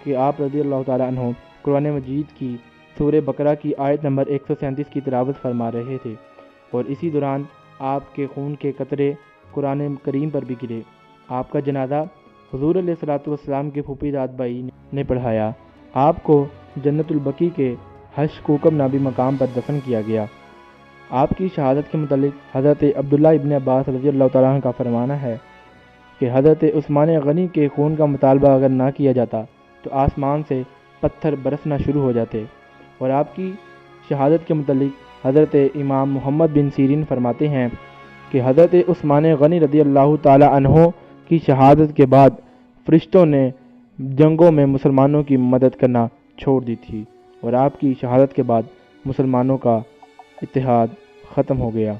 کہ آپ رضی اللہ تعالیٰ عنہ قرآن مجید کی سورہ بقرہ کی آیت نمبر 137 کی تلاوت فرما رہے تھے، اور اسی دوران آپ کے خون کے قطرے قرآن کریم پر بھی گرے۔ آپ کا جنازہ حضور علیہ الصلوۃ والسلام کے پھوپھی داد بھائی نے پڑھایا۔ آپ کو جنت البقیع کے حش کوکب نابی مقام پر دفن کیا گیا۔ آپ کی شہادت کے متعلق حضرت عبداللہ ابن عباس رضی اللہ تعالیٰ عنہ کا فرمانا ہے کہ حضرت عثمان غنی کے خون کا مطالبہ اگر نہ کیا جاتا تو آسمان سے پتھر برسنا شروع ہو جاتے۔ اور آپ کی شہادت کے متعلق حضرت امام محمد بن سیرین فرماتے ہیں کہ حضرت عثمان غنی رضی اللہ تعالیٰ عنہ کی شہادت کے بعد فرشتوں نے جنگوں میں مسلمانوں کی مدد کرنا چھوڑ دی تھی، اور آپ کی شہادت کے بعد مسلمانوں کا اتحاد ختم ہو گیا۔